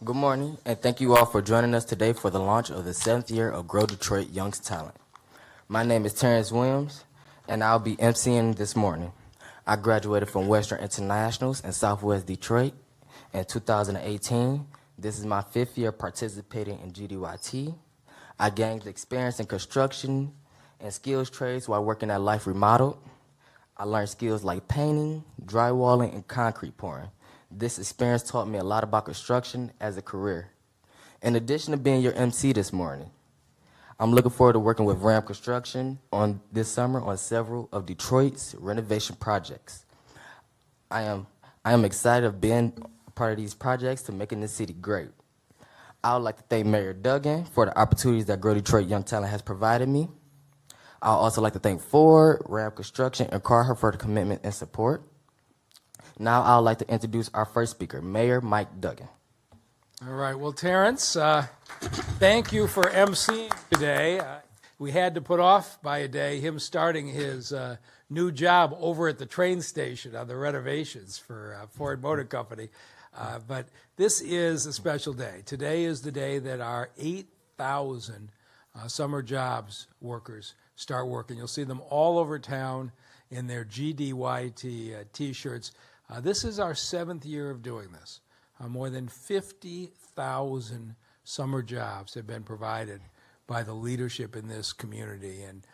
Good morning, and thank you all for joining us today for the launch of the 7th year of Grow Detroit Young's Talent. My name is Terrence Williams, and I'll be emceeing this morning. I graduated from Western Internationals in Southwest Detroit in 2018. This is my 5th year participating in GDYT. I gained experience in construction and skills trades while working at Life Remodeled. I learned skills like painting, drywalling, and concrete pouring. This experience taught me a lot about construction as a career. In addition to being your MC this morning, I'm looking forward to working with Ram Construction on this summer on several of Detroit's renovation projects. I am excited of being a part of these projects to making this city great. I would like to thank Mayor Duggan for the opportunities that Grow Detroit Young Talent has provided me. I would also like to thank Ford, Ram Construction, and Carher for the commitment and support. Now I would like to introduce our first speaker, Mayor Mike Duggan. All right, well, Terrence, thank you for emceeing today. We had to put off by a day him starting his new job over at the train station on the renovations for Ford Motor Company. But this is a special day. Today is the day that our 8,000 summer jobs workers start working. You'll see them all over town in their GDYT T-shirts. This is our 7th year of doing this. More than 50,000 summer jobs have been provided by the leadership in this community. And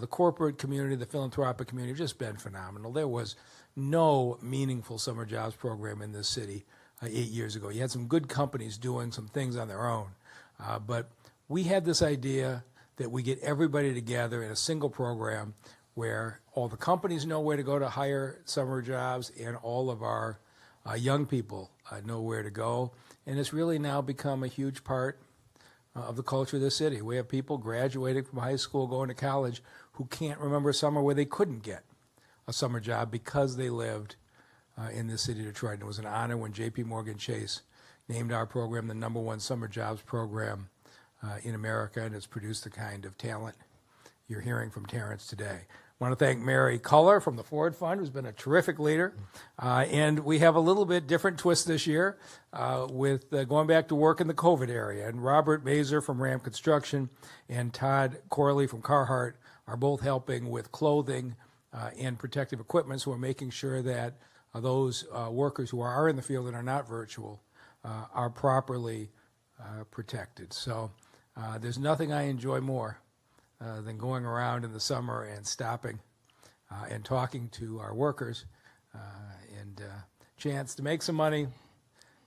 the corporate community, the philanthropic community have just been phenomenal. There was no meaningful summer jobs program in this city 8 years ago. You had some good companies doing some things on their own. But we had this idea that we get everybody together in a single program where all the companies know where to go to hire summer jobs and all of our young people know where to go. And it's really now become a huge part of the culture of the city. We have people graduating from high school, going to college, who can't remember a summer where they couldn't get a summer job because they lived in the city of Detroit. And it was an honor when J.P. Morgan Chase named our program the #1 summer jobs program in America, and it's produced the kind of talent you're hearing from Terrence today. I want to thank Mary Culler from the Ford Fund, who's been a terrific leader. And we have a little bit different twist this year with going back to work in the COVID area. And Robert Mazer from Ram Construction and Todd Corley from Carhartt are both helping with clothing and protective equipment. So we're making sure that those workers who are in the field and are not virtual are properly protected. So there's nothing I enjoy more than going around in the summer and stopping and talking to our workers and chance to make some money,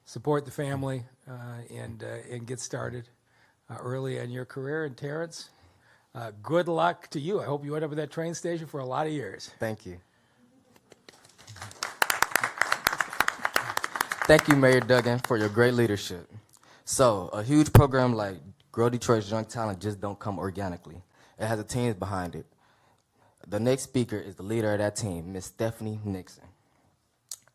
support the family, and get started early in your career. And Terrence, good luck to you. I hope you end up at that train station for a lot of years. Thank you. Thank you, Mayor Duggan, for your great leadership. So a huge program like Grow Detroit's Young Talent just don't come organically. It has a team behind it. The next speaker is the leader of that team, Ms. Stephanie Nixon.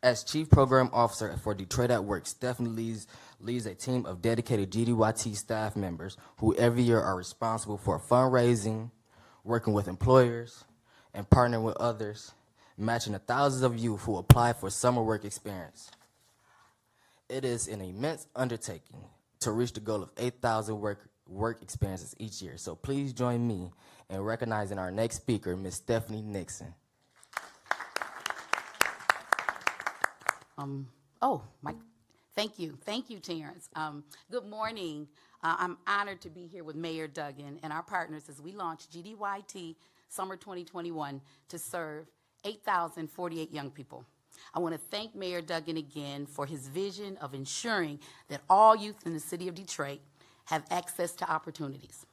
As Chief Program Officer for Detroit at Work, Stephanie leads a team of dedicated GDYT staff members who every year are responsible for fundraising, working with employers, and partnering with others, matching the thousands of youth who apply for summer work experience. It is an immense undertaking to reach the goal of 8,000 work experiences each year. So please join me in recognizing our next speaker, Ms. Stephanie Nixon. Mike, thank you. Thank you, Terrence. Good morning. I'm honored to be here with Mayor Duggan and our partners as we launch GDYT Summer 2021 to serve 8,048 young people. I want to thank Mayor Duggan again for his vision of ensuring that all youth in the city of Detroit have access to opportunities.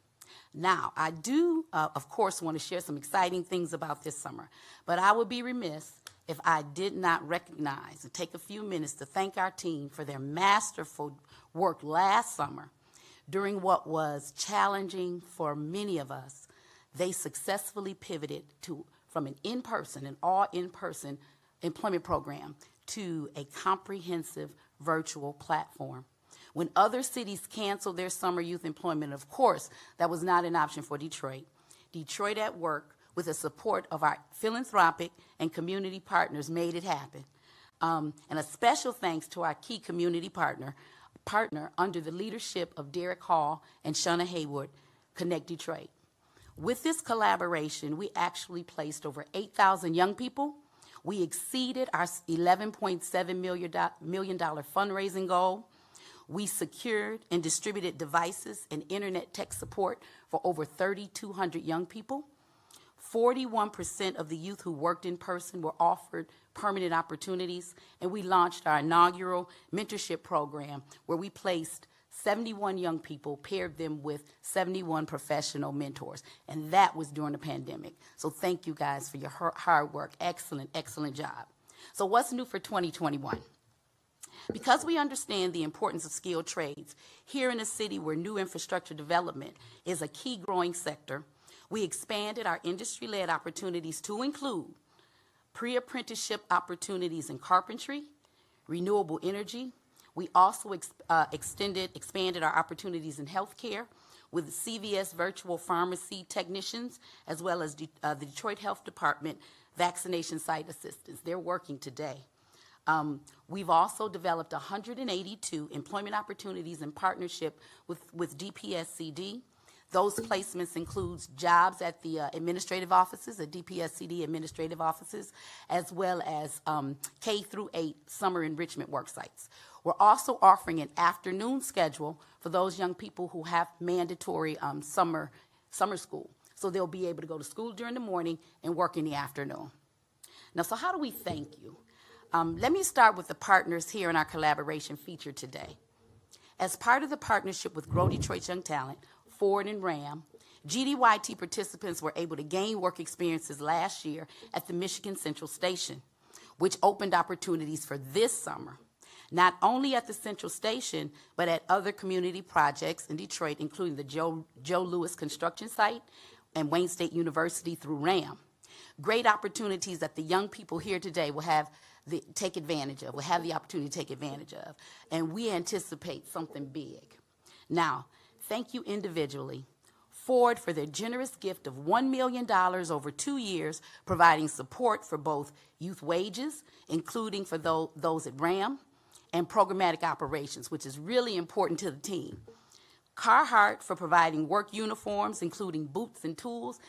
Now, I do, of course, want to share some exciting things about this summer, but I would be remiss if I did not recognize and take a few minutes to thank our team for their masterful work last summer. During what was challenging for many of us, they successfully pivoted from an all in-person employment program to a comprehensive virtual platform. When other cities canceled their summer youth employment, of course, that was not an option for Detroit. Detroit at Work, with the support of our philanthropic and community partners, made it happen. And a special thanks to our key community partner, partner under the leadership of Derek Hall and Shauna Haywood, Connect Detroit. With this collaboration, we actually placed over 8,000 young people. We exceeded our $11.7 million fundraising goal. We secured and distributed devices and internet tech support for over 3,200 young people. 41% of the youth who worked in person were offered permanent opportunities, and we launched our inaugural mentorship program where we placed 71 young people, paired them with 71 professional mentors, and that was during the pandemic. So thank you guys for your hard work. Excellent, excellent job. So what's new for 2021? Because we understand the importance of skilled trades, here in a city where new infrastructure development is a key growing sector, we expanded our industry-led opportunities to include pre-apprenticeship opportunities in carpentry, renewable energy. We also expanded our opportunities in healthcare with CVS virtual pharmacy technicians, as well as the Detroit Health Department vaccination site assistants. They're working today. We've also developed 182 employment opportunities in partnership with DPSCD. Those placements includes jobs at the administrative offices, the DPSCD administrative offices, as well as K through 8 summer enrichment work sites. We're also offering an afternoon schedule for those young people who have mandatory summer school. So they'll be able to go to school during the morning and work in the afternoon. Now, so how do we thank you? Let me start with the partners here in our collaboration featured today. As part of the partnership with Grow Detroit's Young Talent, Ford and Ram, GDYT participants were able to gain work experiences last year at the Michigan Central Station, which opened opportunities for this summer, not only at the Central Station, but at other community projects in Detroit, including the Joe Louis construction site and Wayne State University through Ram. Great opportunities that the young people here today will have will have the opportunity to take advantage of. And we anticipate something big. Now, thank you individually. Ford for their generous gift of $1 million over 2 years, providing support for both youth wages, including for those at RAM, and programmatic operations, which is really important to the team. Carhartt for providing work uniforms, including boots and tools,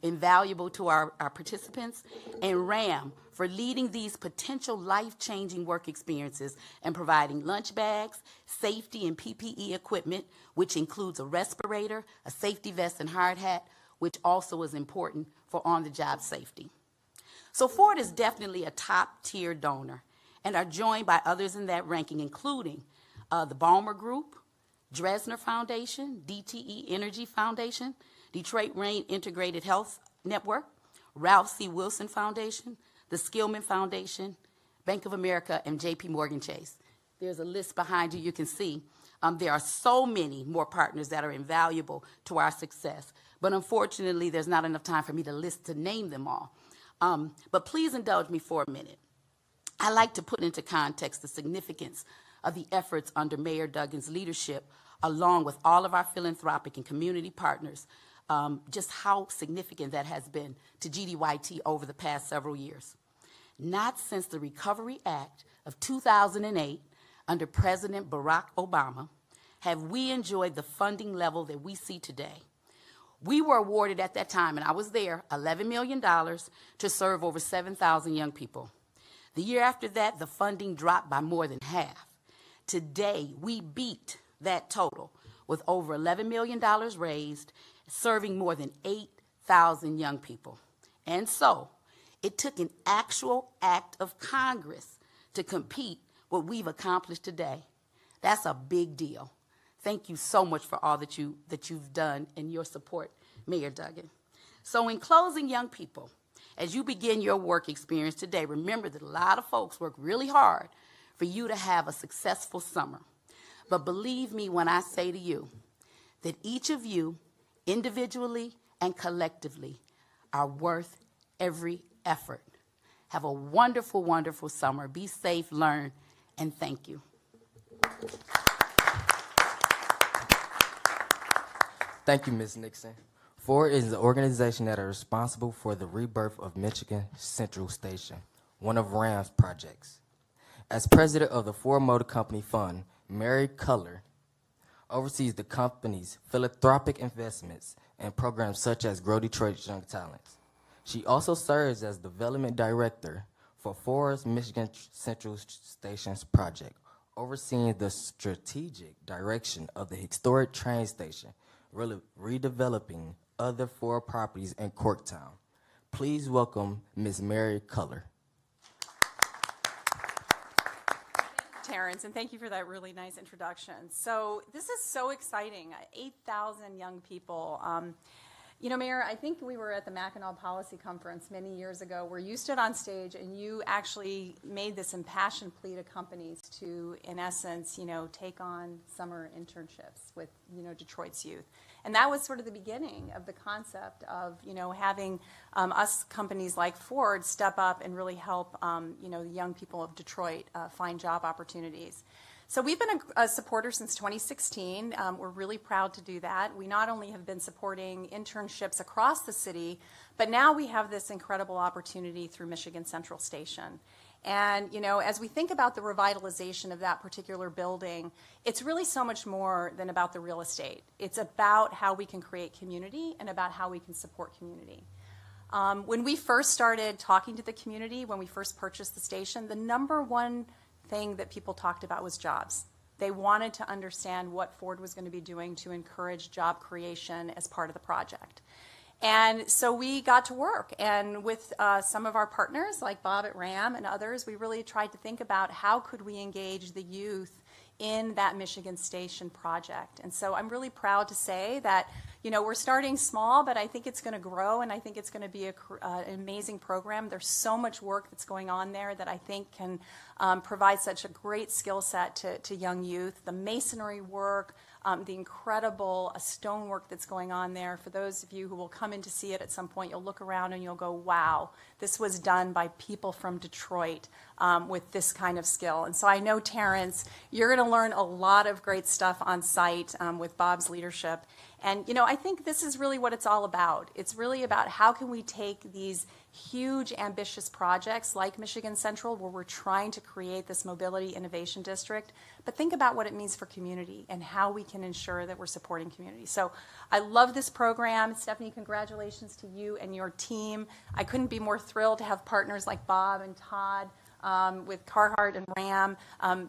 invaluable to our participants, and RAM for leading these potential life-changing work experiences and providing lunch bags, safety and PPE equipment, which includes a respirator, a safety vest, and hard hat, which also is important for on-the-job safety. So Ford is definitely a top-tier donor and are joined by others in that ranking, including the Ballmer Group, Dresner Foundation, DTE Energy Foundation, Detroit Rain Integrated Health Network, Ralph C. Wilson Foundation, the Skillman Foundation, Bank of America, and JP Morgan Chase. There's a list behind you. You can see there are so many more partners that are invaluable to our success. But unfortunately, there's not enough time for me to name them all. But please indulge me for a minute. I like to put into context the significance of the efforts under Mayor Duggan's leadership, along with all of our philanthropic and community partners, just how significant that has been to GDYT over the past several years. Not since the Recovery Act of 2008 under President Barack Obama have we enjoyed the funding level that we see today. We were awarded at that time, and I was there, $11 million to serve over 7,000 young people. The year after that, the funding dropped by more than half. Today, we beat that total with over $11 million raised, serving more than 8,000 young people. And so, it took an actual act of Congress to compete what we've accomplished today. That's a big deal. Thank you so much for all that you've done and your support, Mayor Duggan. So in closing, young people, as you begin your work experience today, remember that a lot of folks work really hard for you to have a successful summer. But believe me when I say to you that each of you, individually and collectively, are worth every effort. Have a wonderful, wonderful summer. Be safe, learn, and thank you. Thank you, Ms. Nixon. Ford is the organization that is responsible for the rebirth of Michigan Central Station, one of RAM's projects. As president of the Ford Motor Company Fund, Mary Culler oversees the company's philanthropic investments and programs such as Grow Detroit's Young Talents. She also serves as Development Director for Forest Michigan Central Station's project, overseeing the strategic direction of the historic train station, redeveloping other 4 properties in Corktown. Please welcome Ms. Mary Culler. Terrence, and thank you for that really nice introduction. So this is so exciting, 8,000 young people. You know, Mayor, I think we were at the Mackinac Policy Conference many years ago where you stood on stage and you actually made this impassioned plea to companies to, in essence, you know, take on summer internships with, you know, Detroit's youth. And that was sort of the beginning of the concept of, you know, having us companies like Ford step up and really help, you know, the young people of Detroit find job opportunities. So we've been a supporter since 2016. We're really proud to do that. We not only have been supporting internships across the city, but now we have this incredible opportunity through Michigan Central Station. And, you know, as we think about the revitalization of that particular building, it's really so much more than about the real estate. It's about how we can create community and about how we can support community. When we first started talking to the community, when we first purchased the station, the number one thing that people talked about was jobs. They wanted to understand what Ford was going to be doing to encourage job creation as part of the project. And so we got to work, and with some of our partners like Bob at RAM and others, we really tried to think about how could we engage the youth in that Michigan Station project. And so I'm really proud to say that, you know, we're starting small, but I think it's going to grow, and I think it's going to be an amazing program. There's so much work that's going on there that I think can provide such a great skill set to young youth. The masonry work, the incredible stonework that's going on there. For those of you who will come in to see it at some point, you'll look around and you'll go, wow, this was done by people from Detroit with this kind of skill. And so I know, Terrence, you're going to learn a lot of great stuff on site with Bob's leadership. And, you know, I think this is really what it's all about. It's really about how can we take these huge, ambitious projects like Michigan Central, where we're trying to create this mobility innovation district, but think about what it means for community and how we can ensure that we're supporting community. So I love this program. Stephanie, congratulations to you and your team. I couldn't be more thrilled to have partners like Bob and Todd with Carhartt and RAM.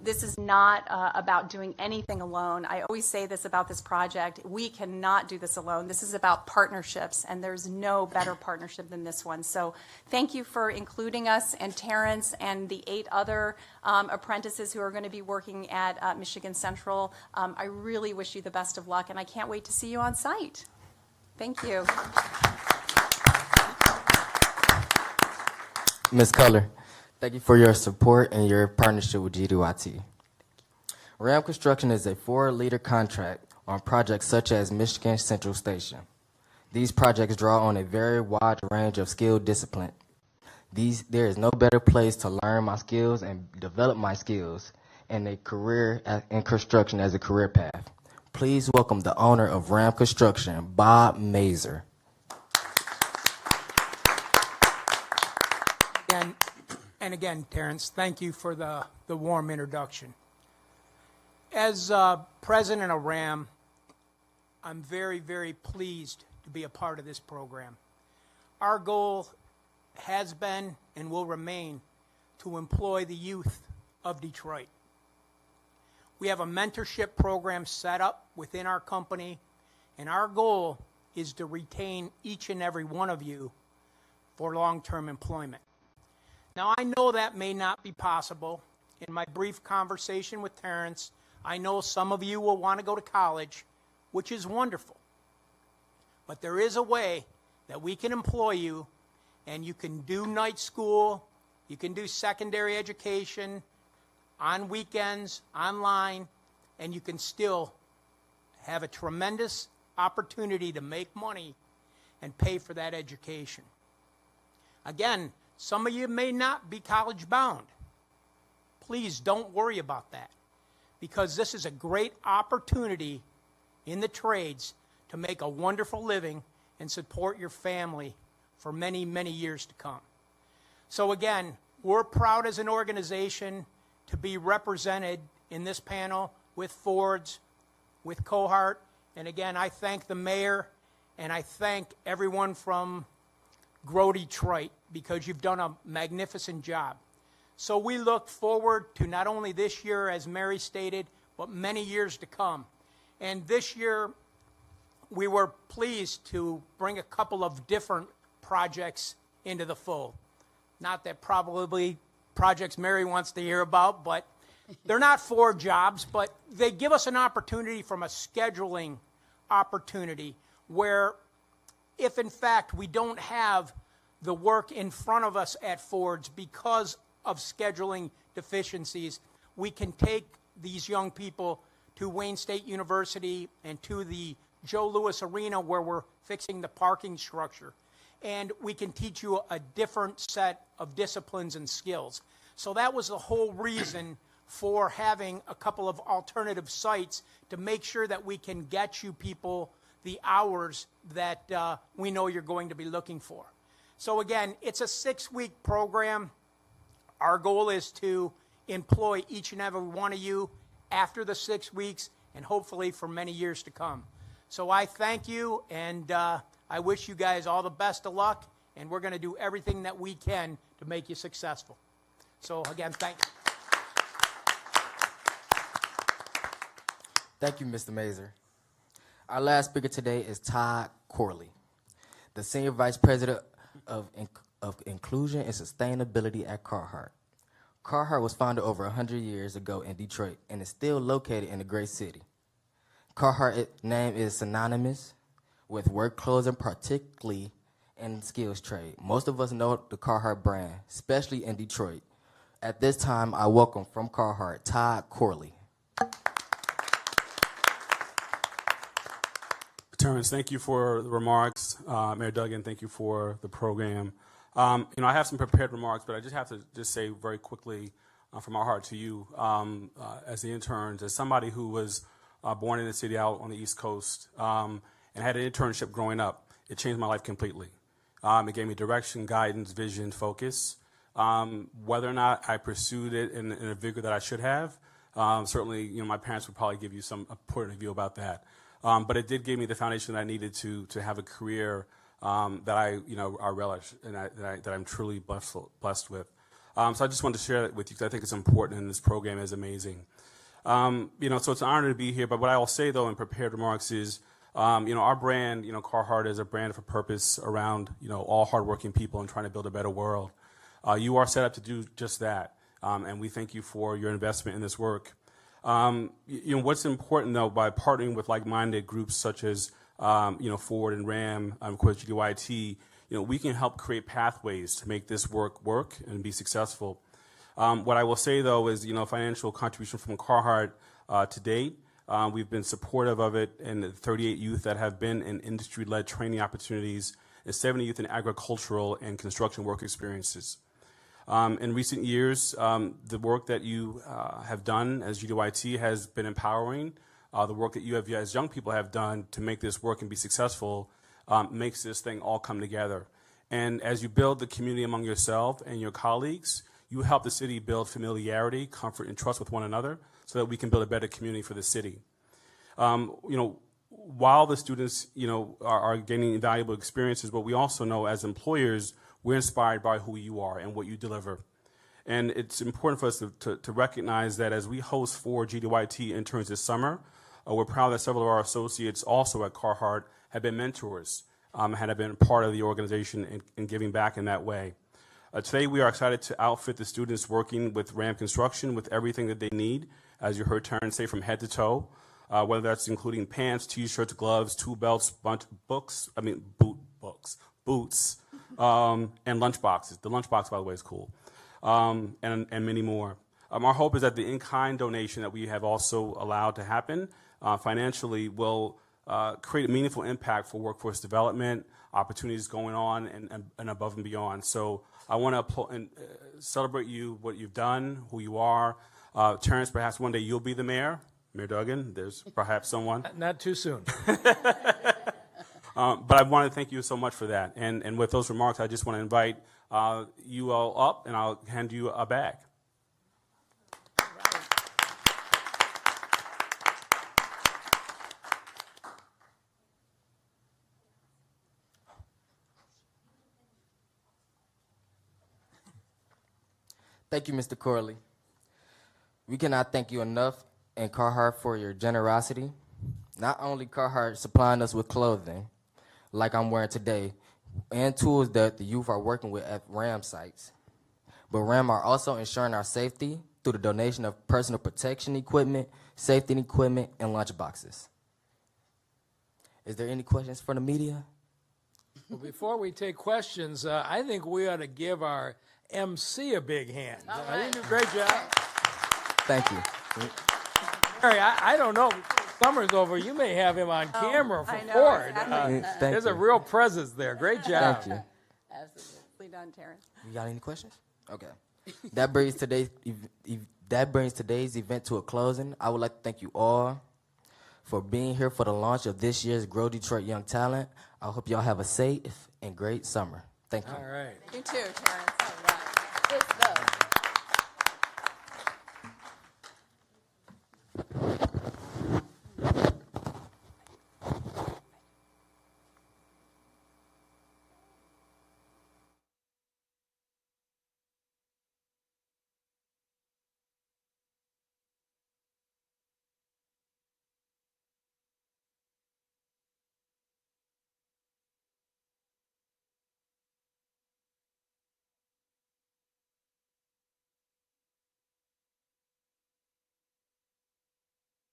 This is not about doing anything alone. I always say this about this project. We cannot do this alone. This is about partnerships, and there's no better partnership than this one. So thank you for including us, and Terrence and the 8 other apprentices who are going to be working at Michigan Central. I really wish you the best of luck, and I can't wait to see you on site. Thank you. Ms. Culler, thank you for your support and your partnership with GDYT. RAM Construction is a Ford-leader contract on projects such as Michigan Central Station. These projects draw on a very wide range of skill discipline. There is no better place to learn my skills and develop my skills in a career in construction as a career path. Please welcome the owner of RAM Construction, Bob Mazer. And again, Terrence, thank you for the warm introduction. As president of RAM, I'm very, very pleased to be a part of this program. Our goal has been and will remain to employ the youth of Detroit. We have a mentorship program set up within our company, and our goal is to retain each and every one of you for long-term employment. Now, I know that may not be possible. In my brief conversation with Terrence, I know some of you will want to go to college, which is wonderful. But there is a way that we can employ you, and you can do night school, you can do secondary education, on weekends, online, and you can still have a tremendous opportunity to make money and pay for that education. Again, some of you may not be college bound. Please don't worry about that, because this is a great opportunity in the trades to make a wonderful living and support your family for many, many years to come. So again, we're proud as an organization to be represented in this panel with Fords, with Cohart. And again, I thank the mayor and I thank everyone from Grow Detroit because you've done a magnificent job. So we look forward to not only this year, as Mary stated, but many years to come. And this year, we were pleased to bring a couple of different projects into the fold. Not that probably projects Mary wants to hear about, but they're not for jobs, but they give us an opportunity from a scheduling opportunity where if in fact we don't have the work in front of us at Ford's because of scheduling deficiencies, we can take these young people to Wayne State University and to the Joe Louis Arena where we're fixing the parking structure. And we can teach you a different set of disciplines and skills. So that was the whole reason for having a couple of alternative sites to make sure that we can get you people the hours that we know you're going to be looking for. So again, it's a 6-week program. Our goal is to employ each and every one of you after the 6 weeks and hopefully for many years to come. So I thank you, and I wish you guys all the best of luck, and we're going to do everything that we can to make you successful. So again, thank you. Thank you, Mr. Mazur. Our last speaker today is Todd Corley, the Senior Vice President of Inclusion and Sustainability at Carhartt. Carhartt was founded over 100 years ago in Detroit and is still located in the great city. Carhartt's name is synonymous with work clothes and particularly in the skills trade. Most of us know the Carhartt brand, especially in Detroit. At this time, I welcome from Carhartt, Todd Corley. Terrence, thank you for the remarks. Mayor Duggan, thank you for the program. I have some prepared remarks, but I just have to say very quickly from our heart to you as the interns, as somebody who was born in the city out on the East Coast and had an internship growing up. It changed my life completely. It gave me direction, guidance, vision, focus. Whether or not I pursued it in a vigor that I should have, certainly, my parents would probably give you some point of view about that. But it did give me the foundation that I needed to have a career that I relish and that I'm truly blessed with. So I just wanted to share that with you because I think it's important, and this program is amazing. So it's an honor to be here. But what I will say, though, in prepared remarks is, our brand, Carhartt is a brand of a purpose around, all hardworking people and trying to build a better world. You are set up to do just that, and we thank you for your investment in this work. What's important, though, by partnering with like-minded groups such as, Ford and RAM, of course, GDYT, we can help create pathways to make this work and be successful. What I will say, though, is, financial contribution from Carhartt to date, we've been supportive of it, and the 38 youth that have been in industry-led training opportunities and 70 youth in agricultural and construction work experiences. In recent years, the work that you have done as GDYT has been empowering. The work that you have as young people have done to make this work and be successful makes this thing all come together. And as you build the community among yourself and your colleagues, you help the city build familiarity, comfort, and trust with one another so that we can build a better community for the city. While the students, are gaining valuable experiences, but we also know as employers, we're inspired by who you are and what you deliver. And it's important for us to recognize that as we host 4 GDYT interns this summer, we're proud that several of our associates also at Carhartt have been mentors, have been part of the organization in giving back in that way. Today, we are excited to outfit the students working with RAM Construction with everything that they need, as you heard Terrence say, from head to toe, whether that's including pants, T-shirts, gloves, tool belts, boots, and lunch boxes. The lunch box, by the way, is cool, and many more. Our hope is that the in-kind donation that we have also allowed to happen financially will create a meaningful impact for workforce development, opportunities going on, and above and beyond. So I want to celebrate you, what you've done, who you are. Terrence, perhaps one day you'll be the mayor. Mayor Duggan, there's perhaps someone. Not too soon. But I want to thank you so much for that. And with those remarks, I just want to invite you all up, and I'll hand you a bag. Thank you, Mr. Corley. We cannot thank you enough and Carhartt for your generosity. Not only Carhartt supplying us with clothing, like I'm wearing today, and tools that the youth are working with at RAM sites, but RAM are also ensuring our safety through the donation of personal protection equipment, safety equipment, and lunch boxes. Is there any questions for the media? Well, before we take questions, I think we ought to give our MC a big hand. You did a great job. Thank you. Mary, I don't know. Summer's over. You may have him on camera for I know, Ford. exactly. Thank There's a you. real presence there. Great job. Thank you. Absolutely done, Terrence. You got any questions? Okay. That brings today's event to a closing. I would like to thank you all for being here for the launch of this year's Grow Detroit Young Talent. I hope y'all have a safe and great summer. Thank you. All right. You too, Terrence. Good stuff.